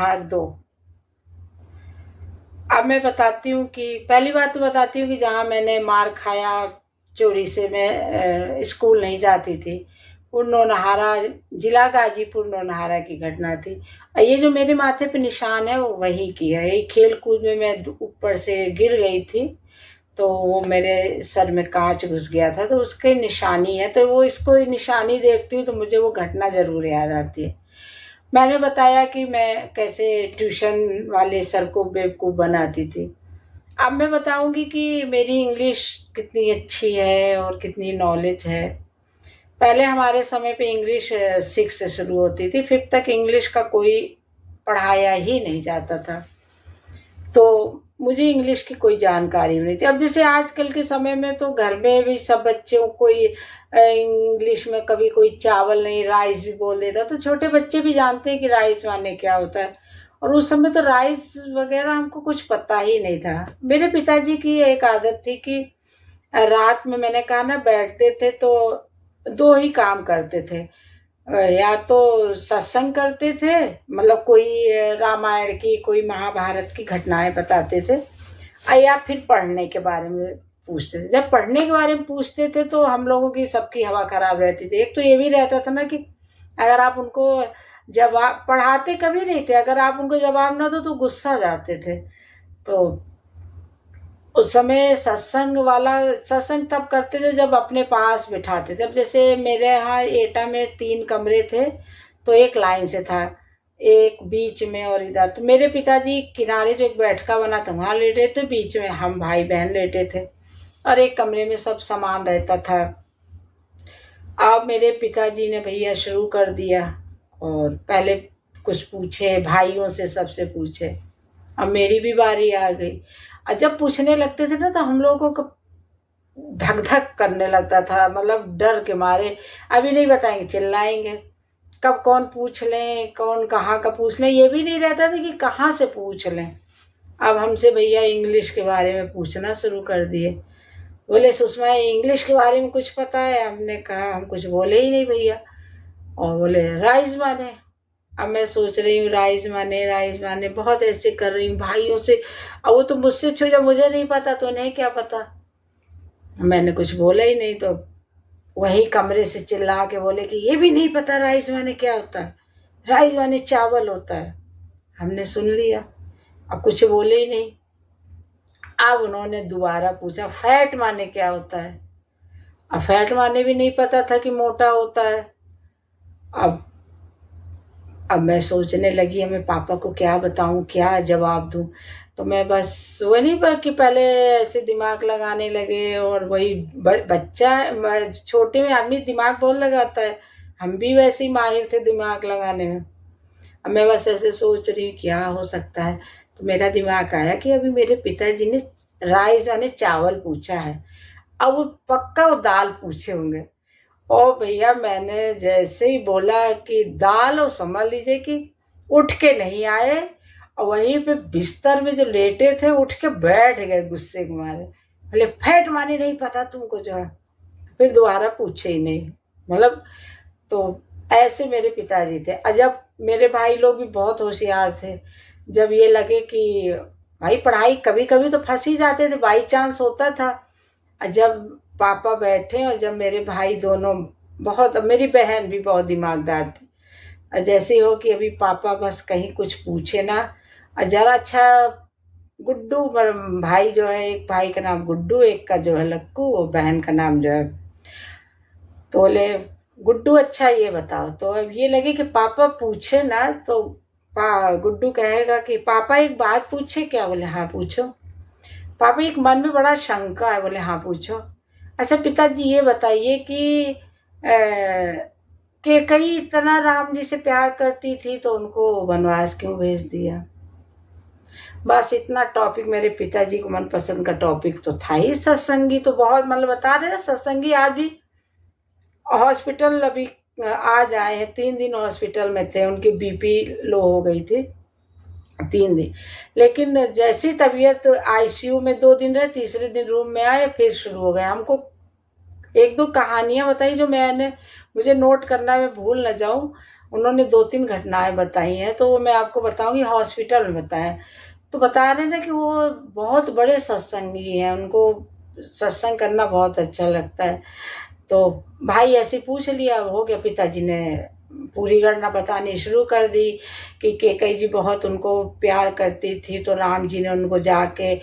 भाग दो। अब मैं बताती हूँ कि पहली बात तो बताती हूँ कि जहाँ मैंने मार खाया चोरी से, मैं स्कूल नहीं जाती थी। नौनहारा, जिला गाजीपुर नौनहारा की घटना थी। ये जो मेरे माथे पे निशान है वो वही की है। ये खेल कूद में मैं ऊपर से गिर गई थी, तो वो मेरे सर में कांच घुस गया था, तो उसकी निशानी है। तो वो इसको निशानी देखती हूँ तो मुझे वो घटना जरूर याद आती है। मैंने बताया कि मैं कैसे ट्यूशन वाले सर को बेवकूफ़ बनाती थी। अब मैं बताऊंगी कि मेरी इंग्लिश कितनी अच्छी है और कितनी नॉलेज है। पहले हमारे समय पे इंग्लिश 6 से शुरू होती थी, 5th तक इंग्लिश का कोई पढ़ाया ही नहीं जाता था, तो मुझे इंग्लिश की कोई जानकारी नहीं थी। अब जैसे आजकल के समय में तो घर में भी सब बच्चों को इंग्लिश में कभी कोई चावल नहीं, राइस भी बोल देता, तो छोटे बच्चे भी जानते हैं कि राइस माने क्या होता है। और उस समय तो राइस वगैरह हमको कुछ पता ही नहीं था। मेरे पिताजी की एक आदत थी कि रात में, मैंने कहा ना, बैठते थे तो दो ही काम करते थे। या तो सत्संग करते थे, मतलब कोई रामायण की, कोई महाभारत की घटनाएं बताते थे, या फिर पढ़ने के बारे में पूछते थे। जब पढ़ने के बारे में पूछते थे तो हम लोगों की सबकी हवा खराब रहती थी। एक तो ये भी रहता था ना कि अगर आप उनको जवाब, पढ़ाते कभी नहीं थे, अगर आप उनको जवाब ना दो तो गुस्सा जाते थे। तो उस समय सत्संग तब करते थे जब अपने पास बिठाते थे। अब जैसे मेरे यहाँ एटा में 3 कमरे थे, तो एक लाइन से था, एक बीच में और इधर। तो मेरे पिताजी किनारे जो एक बैठका बना था वहां लेटे थे, बीच में हम भाई बहन लेटे थे, और एक कमरे में सब सामान रहता था। अब मेरे पिताजी ने भैया शुरू कर दिया, और पहले कुछ पूछे, भाइयों से सबसे पूछे। अब मेरी भी बारी आ गई। और जब पूछने लगते थे ना तो हम लोगों को धक धक करने लगता था, मतलब डर के मारे। अभी नहीं बताएंगे, चिल्लाएंगे, कब कौन पूछ लें, कौन कहाँ का पूछ लें, ये भी नहीं रहता था कि कहाँ से पूछ लें। अब हमसे भैया इंग्लिश के बारे में पूछना शुरू कर दिए। बोले, सुषमा इंग्लिश के बारे में कुछ पता है? हमने कहा हम कुछ बोले ही नहीं भैया। और बोले राइस माने। अब मैं सोच रही हूँ राइस माने बहुत ऐसे कर रही हूँ भाइयों से। अब वो तो मुझसे छो, जब मुझे नहीं पता तो उन्हें क्या पता। मैंने कुछ बोला ही नहीं, तो वही कमरे से चिल्ला के बोले कि ये भी नहीं पता राइस माने क्या होता है? राइस माने चावल होता है। हमने सुन लिया, अब कुछ बोले ही नहीं। अब उन्होंने दोबारा पूछा फैट माने क्या होता है? अब फैट माने भी नहीं पता था कि मोटा होता है। अब मैं सोचने लगी, मैं पापा को क्या बताऊं, क्या जवाब दूं। तो मैं बस वो नहीं कि पहले ऐसे दिमाग लगाने लगे, और वही बच्चा, छोटे में आदमी दिमाग बहुत लगाता है, हम भी वैसे ही माहिर थे दिमाग लगाने में। अब मैं बस ऐसे सोच रही हूँ क्या हो सकता है। तो मेरा दिमाग आया कि अभी मेरे पिताजी ने राइस यानी चावल पूछा है, अब वो पक्का वो दाल पूछे होंगे। और भैया मैंने जैसे ही बोला कि दाल, और समझ लीजिए कि उठ के नहीं आए, और वहीं पे बिस्तर में जो लेटे थे उठ के बैठ गए गुस्से के मारे। बोले फैट माने नहीं पता तुमको जो है? फिर दोबारा पूछे ही नहीं, मतलब। तो ऐसे मेरे पिताजी थे। और जब मेरे भाई लोग भी बहुत होशियार थे, जब ये लगे कि भाई पढ़ाई, कभी कभी तो फंस ही जाते थे, बाई चांस होता था। जब पापा बैठे, और जब मेरे भाई दोनों बहुत, मेरी बहन भी बहुत दिमागदार थी, और जैसे हो कि अभी पापा बस कहीं कुछ पूछे ना, और जरा अच्छा गुड्डू, भाई जो है, एक भाई का नाम गुड्डू, एक का जो है लक्कू, वो बहन का नाम जो है, तो बोले गुड्डू अच्छा ये बताओ। तो अब ये लगे कि पापा पूछे ना, तो गुड्डू कहेगा कि पापा एक बात पूछे क्या? बोले हाँ पूछो। पापा एक मन में बड़ा शंका है। बोले हाँ पूछो। अच्छा पिताजी ये बताइए कि कई इतना राम जी से प्यार करती थी तो उनको वनवास क्यों भेज दिया? बस इतना टॉपिक मेरे पिताजी को मनपसंद का टॉपिक तो था ही। सत्संगी तो बहुत, मतलब बता रहे ना, सत्संगी आज भी हॉस्पिटल अभी आज आए हैं, 3 दिन हॉस्पिटल में थे, उनकी बीपी लो हो गई थी 3 दिन। लेकिन जैसी तबीयत, आईसीयू में 2 दिन रहे, तीसरे दिन रूम में आए, फिर शुरू हो गए। हमको 1-2 कहानियां बताई जो मुझे नोट करना, मैं भूल न जाऊं। उन्होंने 2-3 घटनाएं बताई हैं, तो वो मैं आपको बताऊंगी। हॉस्पिटल में बताएं तो बता रहे हैं ना कि वो बहुत बड़े सत्संगी हैं, उनको सत्संग करना बहुत अच्छा लगता है। तो भाई ऐसे पूछ लिया, हो गया। पिताजी ने पूरी घटना बतानी शुरू कर दी कि कैकेयी जी बहुत उनको प्यार करती थी, तो राम जी ने उनको जाके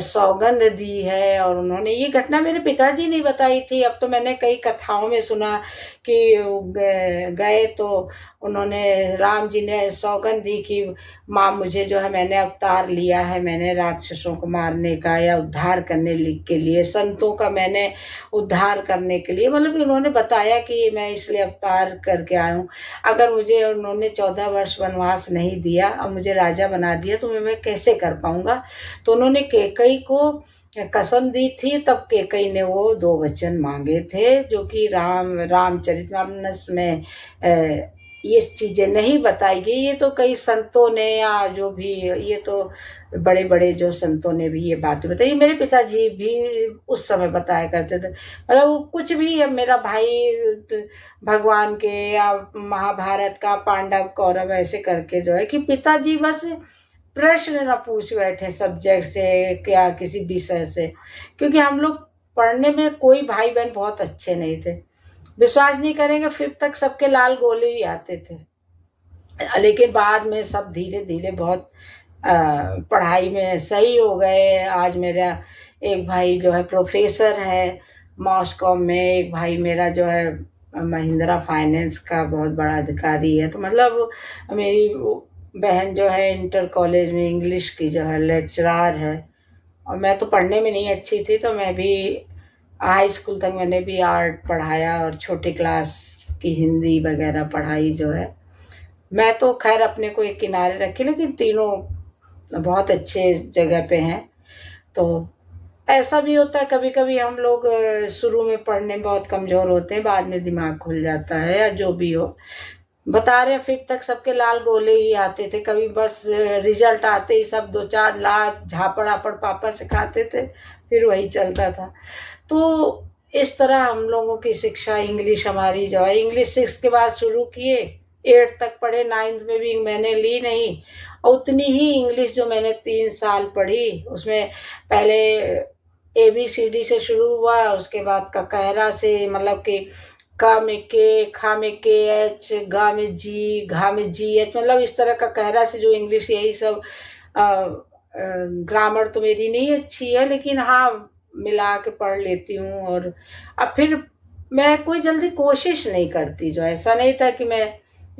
सौगंध दी है। और उन्होंने ये घटना मेरे पिताजी ने बताई थी। अब तो मैंने कई कथाओं में सुना कि गए तो उन्होंने, राम जी ने सौगंध दी कि माँ मुझे जो है, मैंने अवतार लिया है, मैंने राक्षसों को मारने का या उद्धार करने के लिए, संतों का मैंने उद्धार करने के लिए, मतलब उन्होंने बताया कि मैं इसलिए अवतार करके आया हूँ। अगर मुझे उन्होंने 14 वर्ष वनवास नहीं दिया और मुझे राजा बना दिया तो मैं कैसे कर पाऊंगा। तो उन्होंने कैकेयी को कसम दी थी। तब कैकेयी ने वो 2 वचन मांगे थे, जो कि रामचरितमानस में ये चीजें नहीं बताई गई। ये तो कई संतों ने, या जो भी, ये तो बड़े बड़े जो संतों ने भी ये बातें बताई। मेरे पिताजी भी उस समय बताया करते थे। मतलब कुछ भी, अब मेरा भाई भगवान के या महाभारत का पांडव कौरव ऐसे करके जो है कि पिताजी बस प्रश्न न पूछ बैठे सब्जेक्ट से क्या किसी विषय से, क्योंकि हम लोग पढ़ने में कोई भाई बहन बहुत अच्छे नहीं थे। विश्वास नहीं करेंगे, 5th तक सबके लाल गोले ही आते थे। लेकिन बाद में सब धीरे धीरे बहुत पढ़ाई में सही हो गए। आज मेरा एक भाई जो है प्रोफेसर है मॉस्को में, एक भाई मेरा जो है महिंद्रा फाइनेंस का बहुत बड़ा अधिकारी है। तो मतलब मेरी बहन जो है इंटर कॉलेज में इंग्लिश की जो है लेक्चरार है। और मैं तो पढ़ने में नहीं अच्छी थी, तो मैं भी हाई स्कूल तक मैंने भी आर्ट पढ़ाया और छोटी क्लास की हिंदी वगैरह पढ़ाई जो है। मैं तो खैर अपने को एक किनारे रखी, लेकिन तीनों बहुत अच्छे जगह पे हैं। तो ऐसा भी होता है कभी कभी हम लोग शुरू में पढ़ने में बहुत कमज़ोर होते हैं, बाद में दिमाग खुल जाता है, या जो भी हो। बता रहे हैं 5th तक सबके लाल गोले ही आते थे। कभी बस रिजल्ट आते ही सब 2-4 लाख झापड़ आपड़ पापा से खाते थे, फिर वही चलता था। तो इस तरह हम लोगों की शिक्षा, इंग्लिश हमारी जो है, इंग्लिश 6th के बाद शुरू किए, 8th तक पढ़े, 9th में भी मैंने ली नहीं। और उतनी ही इंग्लिश जो मैंने 3 साल पढ़ी, उसमें पहले ABCD से शुरू हुआ, उसके बाद ककहरा से, मतलब कि का में के, खा में के एच, गा में जी, घा में जी एच, मतलब इस तरह का कहरा से जो इंग्लिश, यही सब। ग्रामर तो मेरी नहीं अच्छी है, लेकिन हाँ मिला के पढ़ लेती हूँ। और अब फिर मैं कोई जल्दी कोशिश नहीं करती। जो ऐसा नहीं था कि मैं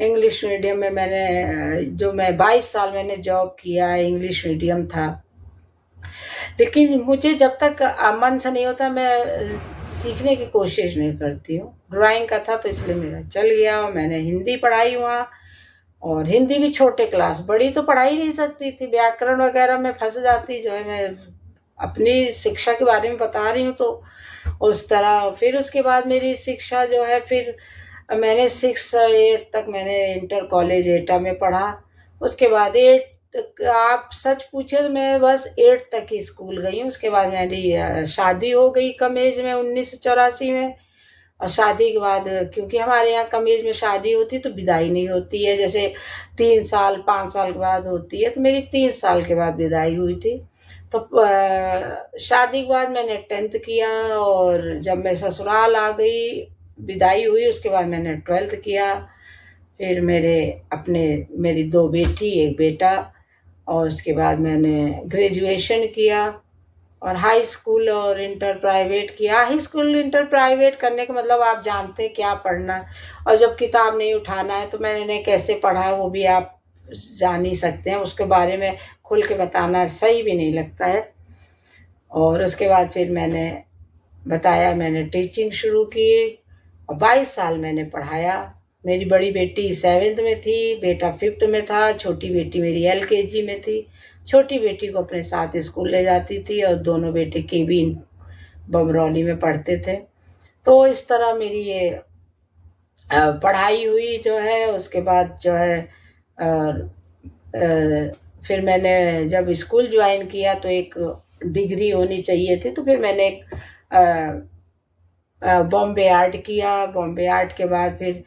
इंग्लिश मीडियम में, मैंने जो मैं 22 साल मैंने जॉब किया, इंग्लिश मीडियम था। लेकिन मुझे जब तक मन से नहीं होता, मैं सीखने की कोशिश नहीं करती हूँ। ड्राइंग का था तो इसलिए मेरा चल गया। मैंने हिंदी पढ़ाई वहाँ, और हिंदी भी छोटे क्लास, बड़ी तो पढ़ा ही नहीं सकती थी, व्याकरण वगैरह में फंस जाती। जो है, मैं अपनी शिक्षा के बारे में बता रही हूँ। तो उस तरह फिर उसके बाद मेरी शिक्षा जो है, फिर मैंने 6 से 8 तक मैंने इंटर कॉलेज एटा में पढ़ा। उसके बाद 8, आप सच पूछे तो मैं बस 8 तक ही स्कूल गई हूँ। उसके बाद मेरी शादी हो गई कम एज में, 1984 में। और शादी के बाद, क्योंकि हमारे यहाँ कम एज में शादी होती तो विदाई नहीं होती है, जैसे 3 साल 5 साल के बाद होती है, तो मेरी 3 साल के बाद विदाई हुई थी। तो शादी के बाद मैंने 10th किया, और जब मैं ससुराल आ गई, विदाई हुई, उसके बाद मैंने 12th किया। फिर मेरी 2 बेटी 1 बेटा, और उसके बाद मैंने ग्रेजुएशन किया, और हाई स्कूल और इंटर प्राइवेट किया। हाई स्कूल इंटर प्राइवेट करने का मतलब आप जानते हैं क्या पढ़ना, और जब किताब नहीं उठाना है तो मैंने कैसे पढ़ा वो भी आप जान ही सकते हैं। उसके बारे में खुल के बताना सही भी नहीं लगता है। और उसके बाद फिर मैंने बताया, मैंने टीचिंग शुरू की, और 22 साल मैंने पढ़ाया। मेरी बड़ी बेटी 7th में थी, बेटा 5th में था, छोटी बेटी मेरी LKG में थी। छोटी बेटी को अपने साथ स्कूल ले जाती थी, और दोनों बेटे KB बमरौली में पढ़ते थे। तो इस तरह मेरी ये पढ़ाई हुई जो है। उसके बाद जो है फिर मैंने जब स्कूल ज्वाइन किया तो एक डिग्री होनी चाहिए थी, तो फिर मैंने एक बॉम्बे आर्ट किया। बॉम्बे आर्ट के बाद फिर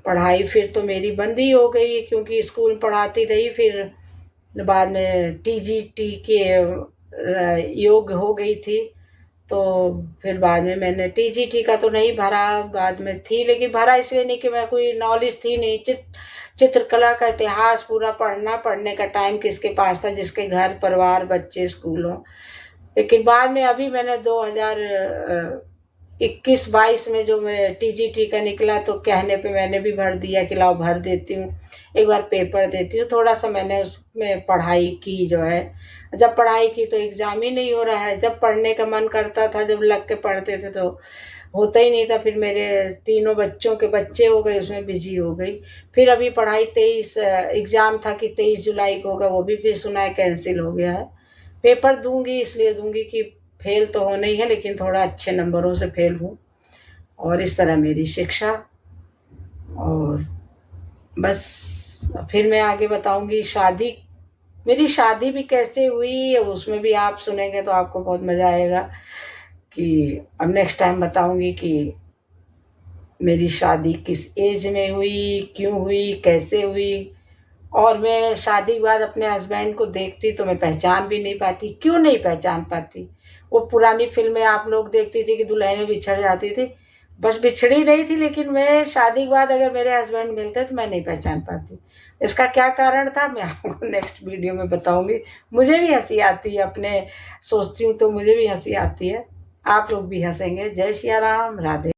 पढ़ाई फिर तो मेरी बंद ही हो गई, क्योंकि स्कूल में पढ़ाती रही। फिर बाद में टीजीटी के योग हो गई थी, तो फिर बाद में मैंने टीजीटी का तो नहीं भरा, बाद में थी, लेकिन भरा इसलिए नहीं कि मैं कोई नॉलेज थी नहीं। चित्रकला का इतिहास पूरा पढ़ने का टाइम किसके पास था, जिसके घर परिवार बच्चे स्कूल हो। लेकिन बाद में अभी मैंने 2021-22 में जो मैं टीजीटी का निकला, तो कहने पे मैंने भी भर दिया कि लाओ भर देती हूँ, एक बार पेपर देती हूँ। थोड़ा सा मैंने उसमें पढ़ाई की जो है। जब पढ़ाई की तो एग्ज़ाम ही नहीं हो रहा है। जब पढ़ने का मन करता था, जब लग के पढ़ते थे तो होता ही नहीं था। फिर मेरे तीनों बच्चों के बच्चे हो गए, उसमें बिजी हो गई। फिर अभी पढ़ाई 23 एग्ज़ाम था कि 23 जुलाई को होगा, वो भी फिर सुना है कैंसिल हो गया है। पेपर दूंगी, इसलिए दूंगी कि फेल तो होना ही है, लेकिन थोड़ा अच्छे नंबरों से फेल हूँ। और इस तरह मेरी शिक्षा। और बस फिर मैं आगे बताऊंगी मेरी शादी भी कैसे हुई, उसमें भी आप सुनेंगे तो आपको बहुत मज़ा आएगा। कि अब नेक्स्ट टाइम बताऊंगी कि मेरी शादी किस एज में हुई, क्यों हुई, कैसे हुई। और मैं शादी के बाद अपने हस्बैंड को देखती तो मैं पहचान भी नहीं पाती। क्यों नहीं पहचान पाती? वो पुरानी फिल्में आप लोग देखती थी कि दुल्हनें बिछड़ जाती थी, बस बिछड़ ही रही थी। लेकिन मैं शादी के बाद अगर मेरे हस्बैंड मिलते तो मैं नहीं पहचान पाती। इसका क्या कारण था, मैं आपको नेक्स्ट वीडियो में बताऊंगी। मुझे भी हंसी आती है, अपने सोचती हूँ तो मुझे भी हंसी आती है, आप लोग भी हंसेंगे। जय सिया राम, राधे।